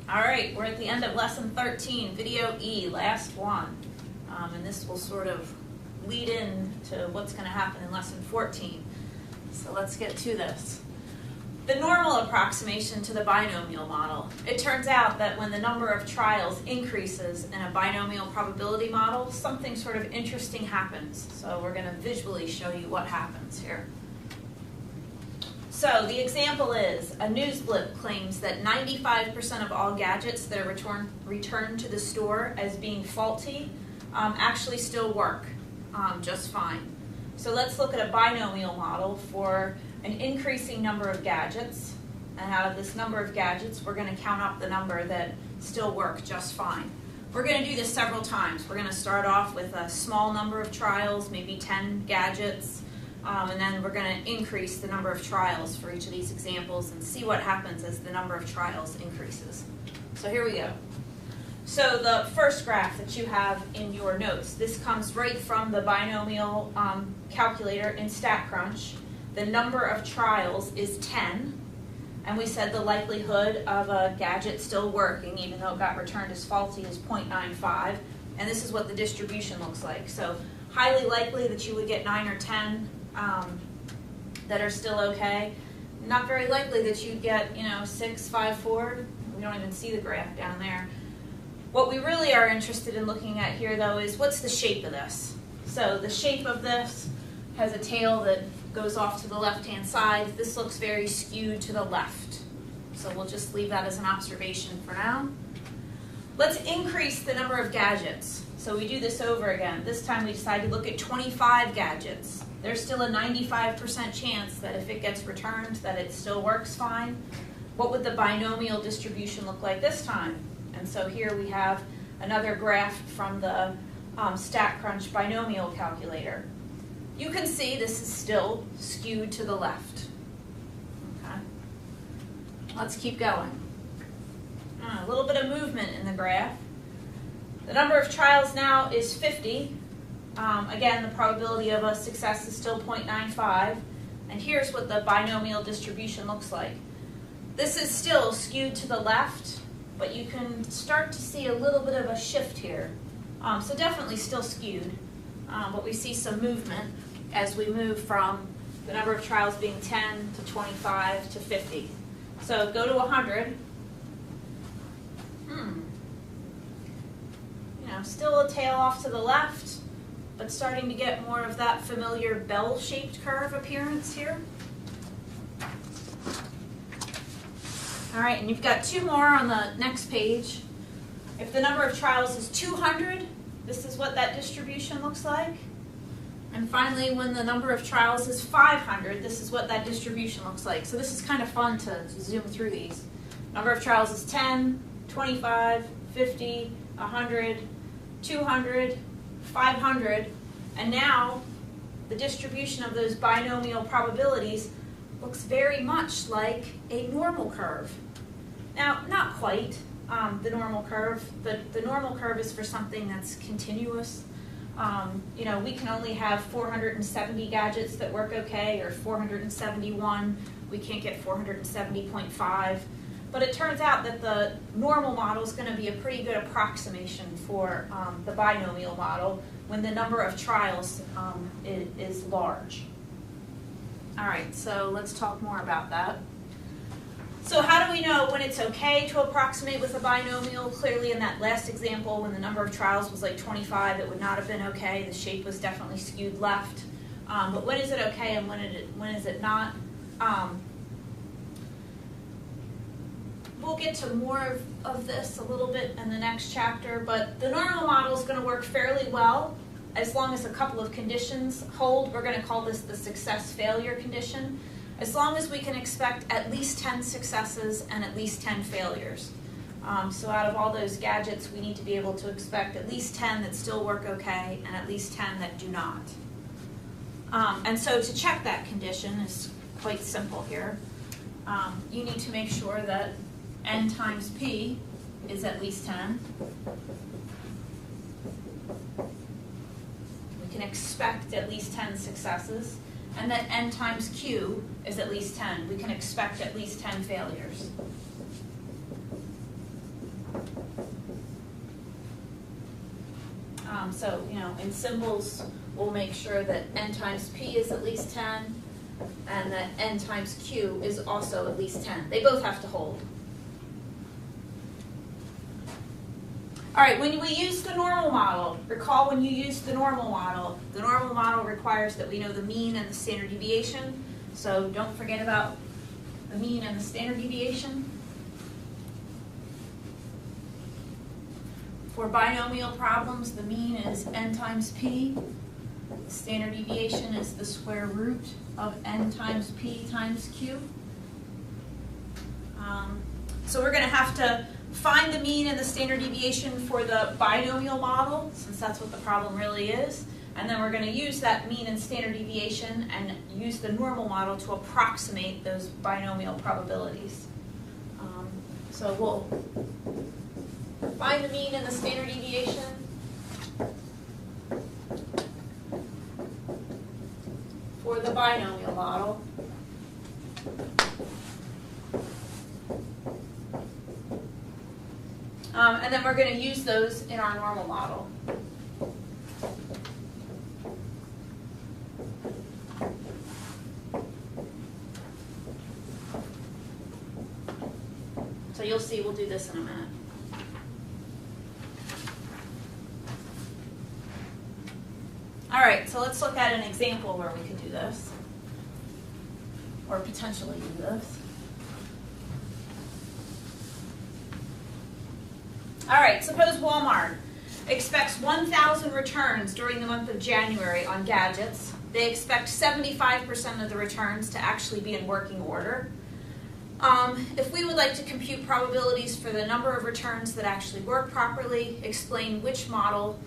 All right, we're at the end of lesson 13, video E, last one. And this will sort of lead in to what's going to happen in lesson 14. So let's get to this. The normal approximation to the binomial model. It turns out that when the number of trials increases in a binomial probability model, something sort of interesting happens. So we're going to visually show you what happens here. So the example is, a news blip claims that 95% of all gadgets that are returned to the store as being faulty actually still work just fine. So let's look at a binomial model for an increasing number of gadgets. And out of this number of gadgets, we're going to count up the number that still work just fine. We're going to do this several times. We're going to start off with a small number of trials, maybe 10 gadgets. And then we're going to increase the number of trials for each of these examples and see what happens as the number of trials increases. So here we go. So the first graph that you have in your notes, this comes right from the binomial calculator in StatCrunch. The number of trials is 10. And we said the likelihood of a gadget still working, even though it got returned as faulty, is 0.95. And this is what the distribution looks like. So highly likely that you would get 9 or 10 that are still okay. Not very likely that you'd get, 6, 5, 4. We don't even see the graph down there. What we really are interested in looking at here, though, is what's the shape of this? So the shape of this has a tail that goes off to the left-hand side. This looks very skewed to the left. So we'll just leave that as an observation for now. Let's increase the number of gadgets. So we do this over again. This time we decide to look at 25 gadgets. There's still a 95% chance that if it gets returned that it still works fine. What would the binomial distribution look like this time? And so here we have another graph from the StatCrunch binomial calculator. You can see this is still skewed to the left. Okay. Let's keep going. A little bit of movement in the graph. The number of trials now is 50. Again, the probability of a success is still 0.95. And here's what the binomial distribution looks like. This is still skewed to the left, but you can start to see a little bit of a shift here. So definitely still skewed, but we see some movement as we move from the number of trials being 10 to 25 to 50. So go to 100. Still a tail off to the left, but starting to get more of that familiar bell-shaped curve appearance here. All right, and you've got two more on the next page. If the number of trials is 200, this is what that distribution looks like. And finally, when the number of trials is 500, this is what that distribution looks like. So this is kind of fun to zoom through these. Number of trials is 10, 25, 50, 100, 200, 500, and now the distribution of those binomial probabilities looks very much like a normal curve. Now, not quite the normal curve. The normal curve is for something that's continuous. We can only have 470 gadgets that work okay, or 471. We can't get 470.5. But it turns out that the normal model is going to be a pretty good approximation for the binomial model when the number of trials is large. All right, so let's talk more about that. So how do we know when it's okay to approximate with a binomial? Clearly in that last example, when the number of trials was like 25, it would not have been okay. The shape was definitely skewed left. But when is it okay and when is it not? We'll get to more of this a little bit in the next chapter, but the normal model is going to work fairly well as long as a couple of conditions hold. We're going to call this the success-failure condition. As long as we can expect at least 10 successes and at least 10 failures. So out of all those gadgets, we need to be able to expect at least 10 that still work okay and at least 10 that do not. And so to check that condition is quite simple here. You need to make sure that n times p is at least 10. We can expect at least 10 successes. And that n times q is at least 10. We can expect at least 10 failures. So, in symbols, we'll make sure that n times p is at least 10, and that n times q is also at least 10. They both have to hold. All right, when we use the normal model, recall when you use the normal model requires that we know the mean and the standard deviation. So don't forget about the mean and the standard deviation. For binomial problems, the mean is n times p. The standard deviation is the square root of n times p times q. So we're going to have to find the mean and the standard deviation for the binomial model, since that's what the problem really is. And then we're going to use that mean and standard deviation and use the normal model to approximate those binomial probabilities. So we'll find the mean and the standard deviation. For the binomial model. And then we're going to use those in our normal model. So you'll see, we'll do this in a minute. All right, so let's look at an example where we could do this, or potentially do this. All right, suppose Walmart expects 1,000 returns during the month of January on gadgets. They expect 75% of the returns to actually be in working order. If we would like to compute probabilities for the number of returns that actually work properly, explain which model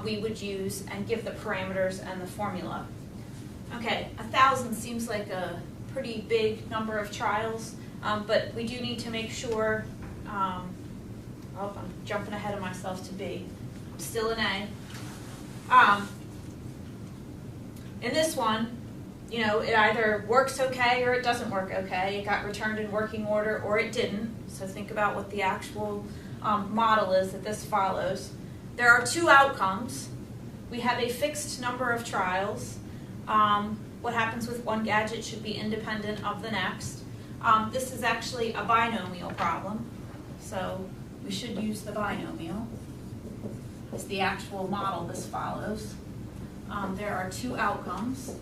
we would use, and give the parameters and the formula. Okay, 1,000 seems like a pretty big number of trials, but we do need to make sure, oh, I'm jumping ahead of myself to B. I'm still in A. In this one, it either works okay or it doesn't work okay. It got returned in working order or it didn't. So think about what the actual model is that this follows. There are two outcomes. We have a fixed number of trials. What happens with one gadget should be independent of the next. This is actually a binomial problem. So we should use the binomial as the actual model this follows. There are two outcomes.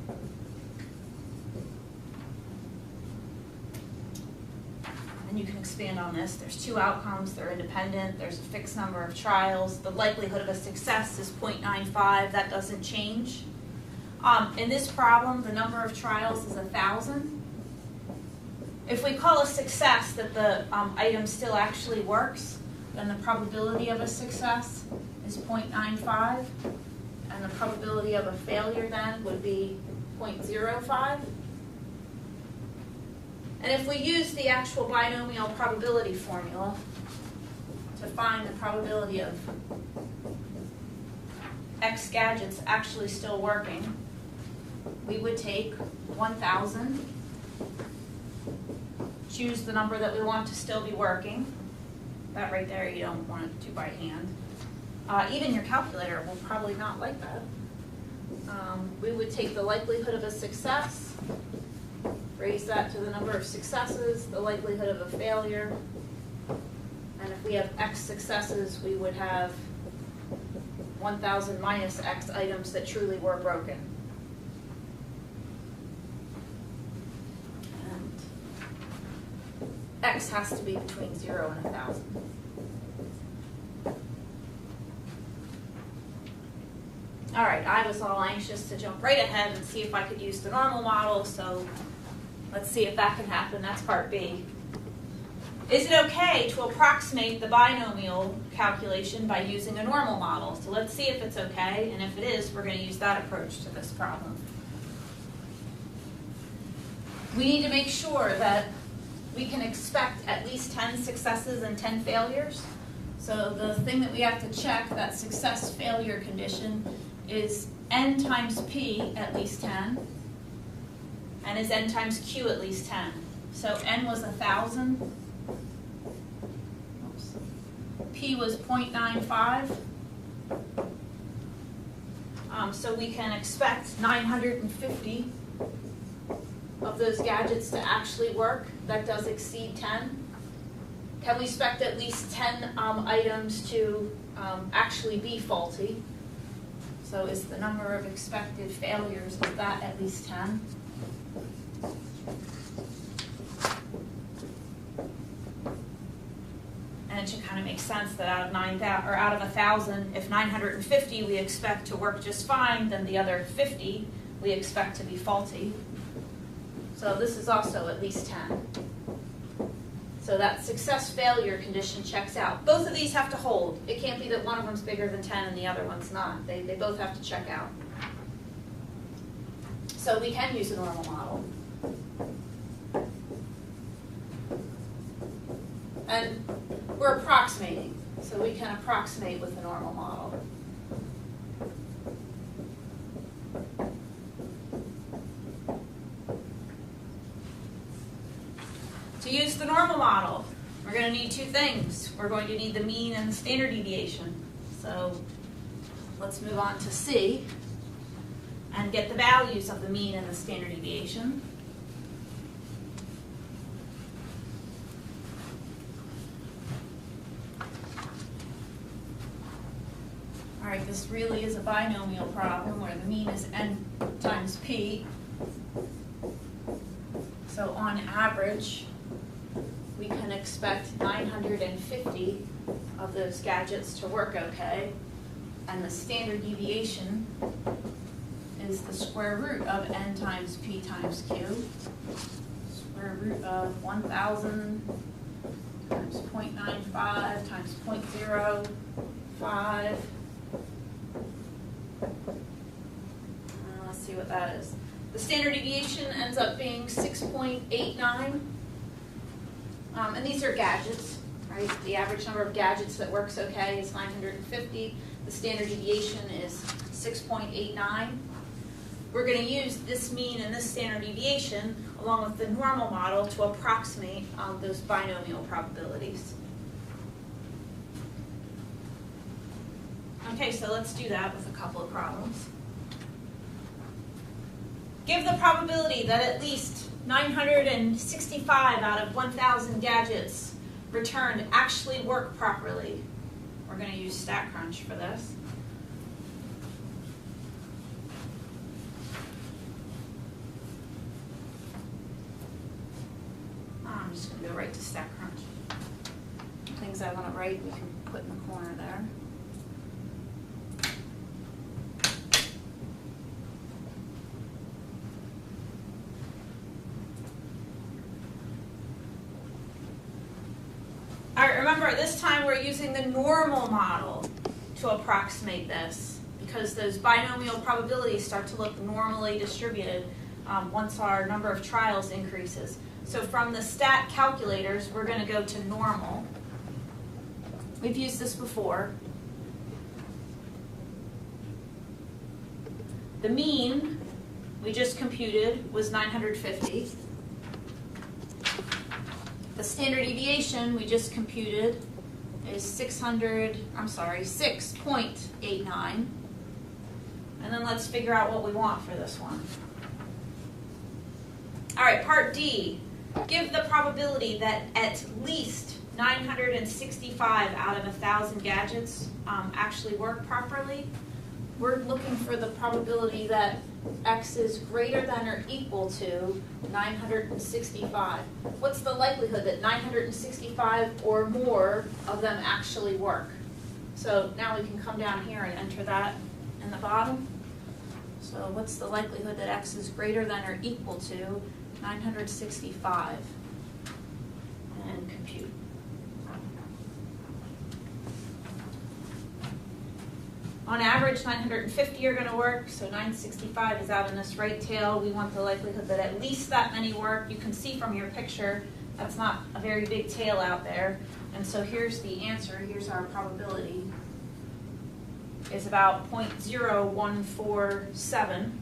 And you can expand on this. There's two outcomes. They're independent. There's a fixed number of trials. The likelihood of a success is 0.95. That doesn't change. In this problem, the number of trials is 1,000. If we call a success that the item still actually works, then the probability of a success is 0.95. And the probability of a failure then would be 0.05. And if we use the actual binomial probability formula to find the probability of X gadgets actually still working, we would take 1,000, choose the number that we want to still be working. That right there you don't want to do by hand. Even your calculator will probably not like that. We would take the likelihood of a success, raise that to the number of successes, the likelihood of a failure, and if we have X successes, we would have 1,000 minus X items that truly were broken. And X has to be between 0 and 1,000. All right, I was all anxious to jump right ahead and see if I could use the normal model, so let's see if that can happen. That's part B. Is it okay to approximate the binomial calculation by using a normal model? So let's see if it's okay, and if it is, we're going to use that approach to this problem. We need to make sure that we can expect at least 10 successes and 10 failures. So the thing that we have to check, that success-failure condition, is n times p at least 10, and is n times q at least 10. So n was 1,000, p was 0.95, So we can expect 950 of those gadgets to actually work. That does exceed 10. Can we expect at least 10 items to actually be faulty? So is the number of expected failures, is that at least 10? And it should kind of make sense that out of 9,000 or out of 1,000, if 950 we expect to work just fine, then the other 50 we expect to be faulty. So this is also at least 10. So that success failure condition checks out. Both of these have to hold. It can't be that one of them's bigger than 10 and the other one's not. They both have to check out. So we can use a normal model. And we're approximating, so we can approximate with a normal model. To use the normal model, we're going to need two things. We're going to need the mean and the standard deviation. So let's move on to C and get the values of the mean and the standard deviation. All right, this really is a binomial problem where the mean is n times p. So on average, we can expect 950 of those gadgets to work okay, and the standard deviation is the square root of n times p times q. Square root of 1,000 times 0.95 times 0.05. Let's see what that is. The standard deviation ends up being 6.89. And these are gadgets, right? The average number of gadgets that works okay is 950. The standard deviation is 6.89. We're going to use this mean and this standard deviation along with the normal model to approximate those binomial probabilities. Okay, so let's do that with a couple of problems. Give the probability that at least 965 out of 1,000 gadgets returned actually work properly. We're going to use StatCrunch for this. I'm just going to go right to StatCrunch. Things I want to write, we can put in the corner there. All right, remember, this time we're using the normal model to approximate this because those binomial probabilities start to look normally distributed once our number of trials increases. So from the stat calculators, we're going to go to normal. We've used this before. The mean we just computed was 950. The standard deviation we just computed is 6.89. And then let's figure out what we want for this one. All right, part D. Give the probability that at least 965 out of 1,000 gadgets actually work properly. We're looking for the probability that x is greater than or equal to 965. What's the likelihood that 965 or more of them actually work? So now we can come down here and enter that in the bottom. So what's the likelihood that x is greater than or equal to 965? And compute. On average, 950 are going to work, so 965 is out in this right tail. We want the likelihood that at least that many work. You can see from your picture, that's not a very big tail out there. And so here's the answer. Here's our probability. Is about 0.0147.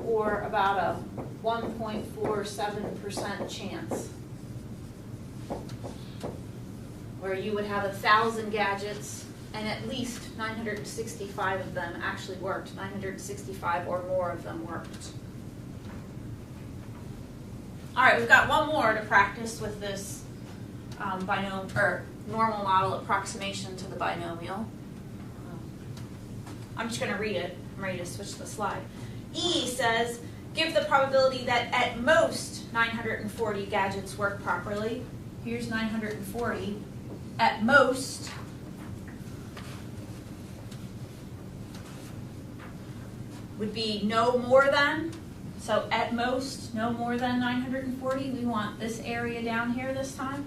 Or about a 1.47% chance. where you would have 1,000 gadgets and at least 965 of them actually worked. 965 or more of them worked. All right, we've got one more to practice with this binomial or normal model approximation to the binomial. I'm just going to read it. I'm ready to switch the slide. E says, give the probability that at most 940 gadgets work properly. Here's 940. At most, would be no more than. So at most, no more than 940. We want this area down here this time.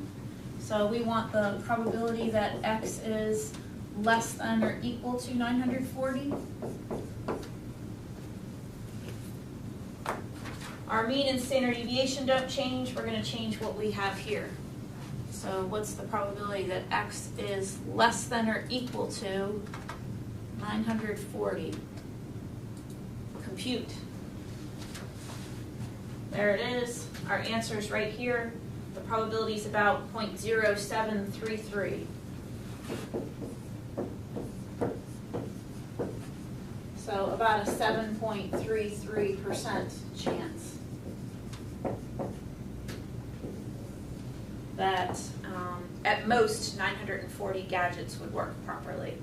So we want the probability that X is less than or equal to 940. Our mean and standard deviation don't change. We're going to change what we have here. So what's the probability that X is less than or equal to 940? Compute. There it is. Our answer is right here. The probability is about 0.0733. So about a 7.33% chance that at most 940 gadgets would work properly.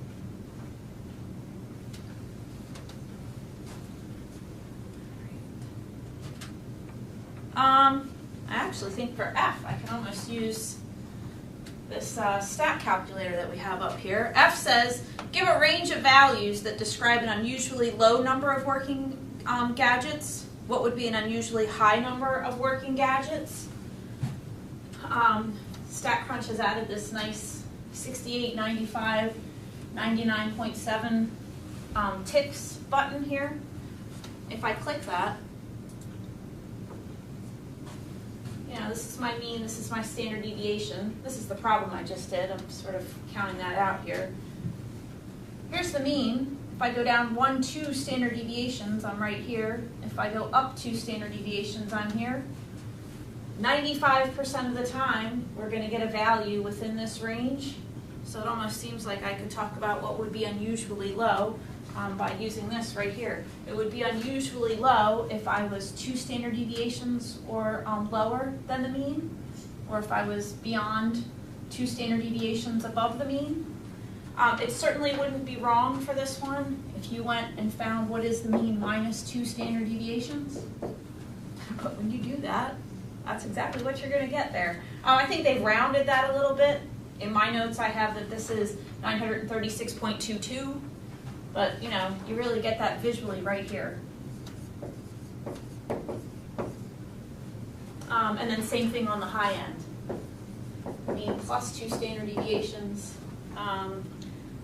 I actually think for F, I can almost use this stat calculator that we have up here. F says, give a range of values that describe an unusually low number of working gadgets. What would be an unusually high number of working gadgets? StatCrunch has added this nice 68, 95, 99.7 ticks button here. If I click that, this is my mean, this is my standard deviation. This is the problem I just did. I'm sort of counting that out here. Here's the mean. If I go down 1, 2 standard deviations, I'm right here. If I go up 2 standard deviations, I'm here. 95% of the time, we're going to get a value within this range. So it almost seems like I could talk about what would be unusually low by using this right here. It would be unusually low if I was 2 standard deviations or lower than the mean, or if I was beyond 2 standard deviations above the mean. It certainly wouldn't be wrong for this one if you went and found what is the mean minus 2 standard deviations. But when you do that, that's exactly what you're going to get there. I think they've rounded that a little bit. In my notes I have that this is 936.22. But, you really get that visually right here. And then same thing on the high end. Mean plus 2 standard deviations.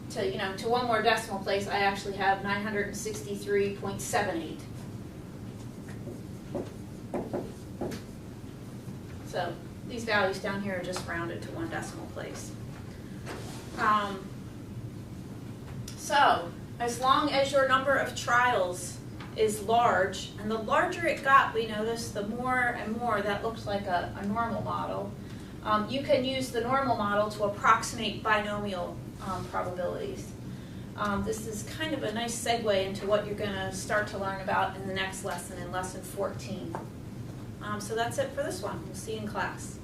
To one more decimal place, I actually have 963.78. So these values down here are just rounded to 1 decimal place. So as long as your number of trials is large, and the larger it got, we noticed, the more and more that looks like a normal model. You can use the normal model to approximate binomial probabilities. This is kind of a nice segue into what you're going to start to learn about in the next lesson, in lesson 14. So that's it for this one. We'll see you in class.